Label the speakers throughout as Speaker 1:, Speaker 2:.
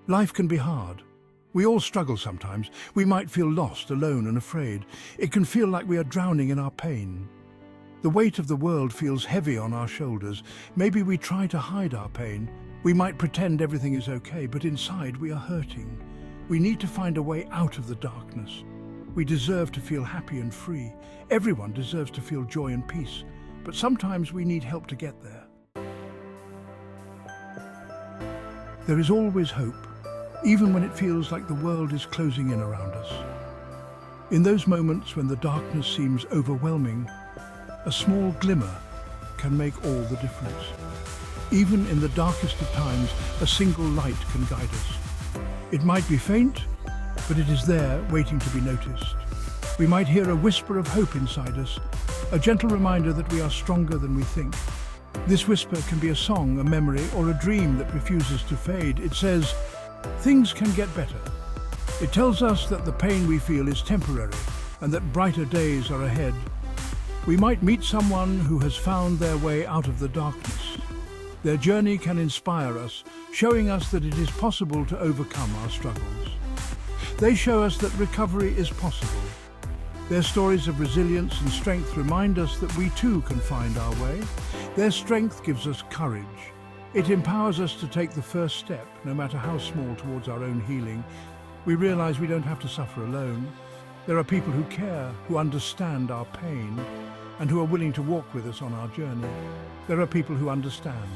Speaker 1: Life can be hard. We all struggle sometimes. We might feel lost, alone and afraid. It can feel like we are drowning in our pain. The weight of the world feels heavy on our shoulders. Maybe we try to hide our pain. We might pretend everything is okay, but inside we are hurting. We need to find a way out of the darkness. We deserve to feel happy and free. Everyone deserves to feel joy and peace, but sometimes we need help to get there. There is always hope, even when it feels like the world is closing in around us. In those moments when the darkness seems overwhelming, a small glimmer can make all the difference. Even in the darkest of times, a single light can guide us. It might be faint, but it is there waiting to be noticed. We might hear a whisper of hope inside us, a gentle reminder that we are stronger than we think. This whisper can be a song, a memory, or a dream that refuses to fade. It says, things can get better. It tells us that the pain we feel is temporary and that brighter days are ahead. We might meet someone who has found their way out of the darkness. Their journey can inspire us, showing us that it is possible to overcome our struggles. They show us that recovery is possible. Their stories of resilience and strength remind us that we too can find our way. Their strength gives us courage. It empowers us to take the first step, no matter how small, towards our own healing. We realize we don't have to suffer alone. There are people who care, who understand our pain, and who are willing to walk with us on our journey. There are people who understand.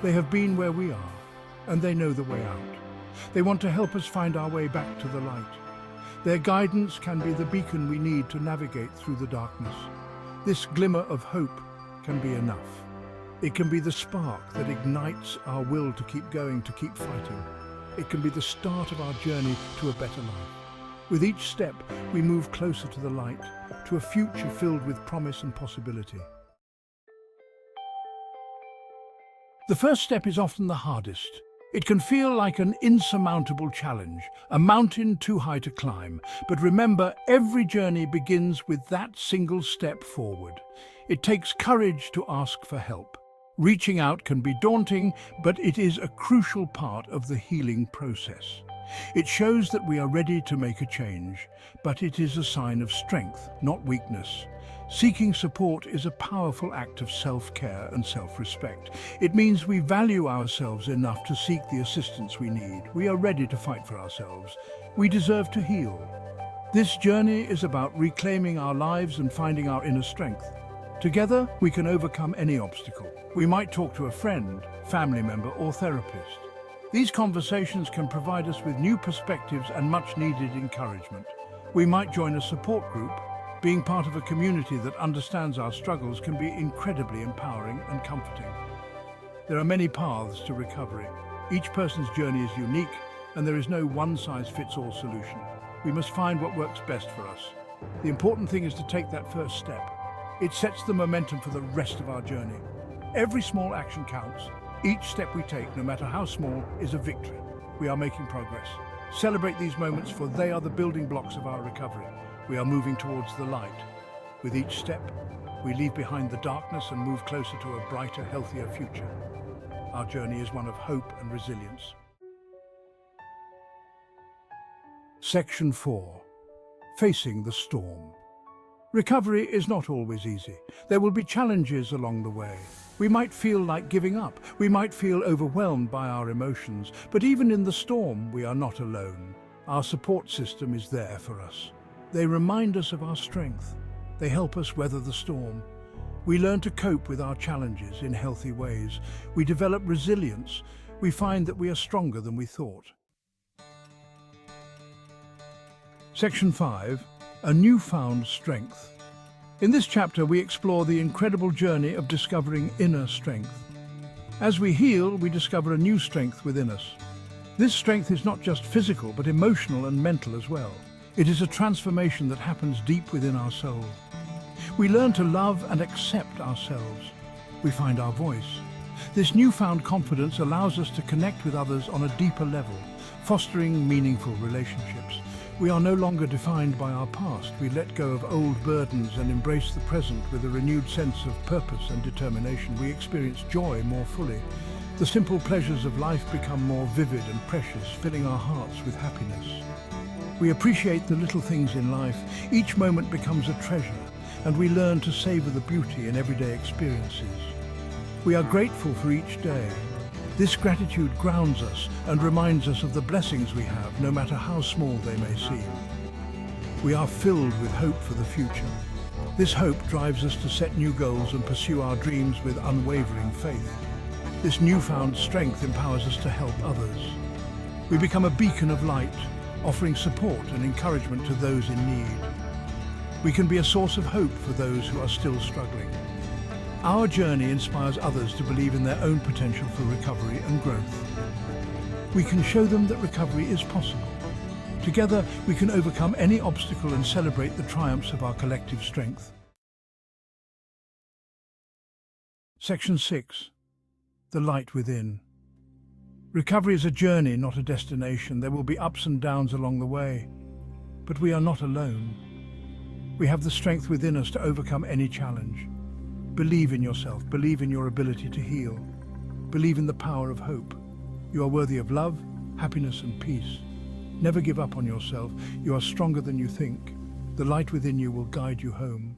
Speaker 1: They have been where we are, and they know the way out. They want to help us find our way back to the light. Their guidance can be the beacon we need to navigate through the darkness. This glimmer of hope can be enough. It can be the spark that ignites our will to keep going, to keep fighting. It can be the start of our journey to a better life. With each step, we move closer to the light, to a future filled with promise and possibility. The first step is often the hardest. It can feel like an insurmountable challenge, a mountain too high to climb. But remember, every journey begins with that single step forward. It takes courage to ask for help. Reaching out can be daunting, but it is a crucial part of the healing process. It shows that we are ready to make a change, but it is a sign of strength, not weakness. Seeking support is a powerful act of self-care and self-respect. It means we value ourselves enough to seek the assistance we need. We are ready to fight for ourselves. We deserve to heal. This journey is about reclaiming our lives and finding our inner strength. Together, we can overcome any obstacle. We might talk to a friend, family member, or therapist. These conversations can provide us with new perspectives and much-needed encouragement. We might join a support group. Being part of a community that understands our struggles can be incredibly empowering and comforting. There are many paths to recovery. Each person's journey is unique, and there is no one-size-fits-all solution. We must find what works best for us. The important thing is to take that first step. It sets the momentum for the rest of our journey. Every small action counts. Each step we take, no matter how small, is a victory. We are making progress. Celebrate these moments, for they are the building blocks of our recovery. We are moving towards the light. With each step, we leave behind the darkness and move closer to a brighter, healthier future. Our journey is one of hope and resilience. Section 4. Facing the storm. Recovery is not always easy. There will be challenges along the way. We might feel like giving up. We might feel overwhelmed by our emotions. But even in the storm, we are not alone. Our support system is there for us. They remind us of our strength. They help us weather the storm. We learn to cope with our challenges in healthy ways. We develop resilience. We find that we are stronger than we thought. Section 5. A newfound strength. In this chapter, we explore the incredible journey of discovering inner strength. As we heal, we discover a new strength within us. This strength is not just physical, but emotional and mental as well. It is a transformation that happens deep within our soul. We learn to love and accept ourselves. We find our voice. This newfound confidence allows us to connect with others on a deeper level, fostering meaningful relationships. We are no longer defined by our past. We let go of old burdens and embrace the present with a renewed sense of purpose and determination. We experience joy more fully. The simple pleasures of life become more vivid and precious, filling our hearts with happiness. We appreciate the little things in life. Each moment becomes a treasure, and we learn to savor the beauty in everyday experiences. We are grateful for each day. This gratitude grounds us and reminds us of the blessings we have, no matter how small they may seem. We are filled with hope for the future. This hope drives us to set new goals and pursue our dreams with unwavering faith. This newfound strength empowers us to help others. We become a beacon of light, offering support and encouragement to those in need. We can be a source of hope for those who are still struggling. Our journey inspires others to believe in their own potential for recovery and growth. We can show them that recovery is possible. Together, we can overcome any obstacle and celebrate the triumphs of our collective strength. Section 6. The light within. Recovery is a journey, not a destination. There will be ups and downs along the way, but we are not alone. We have the strength within us to overcome any challenge. Believe in yourself, believe in your ability to heal. Believe in the power of hope. You are worthy of love, happiness and peace. Never give up on yourself. You are stronger than you think. The light within you will guide you home.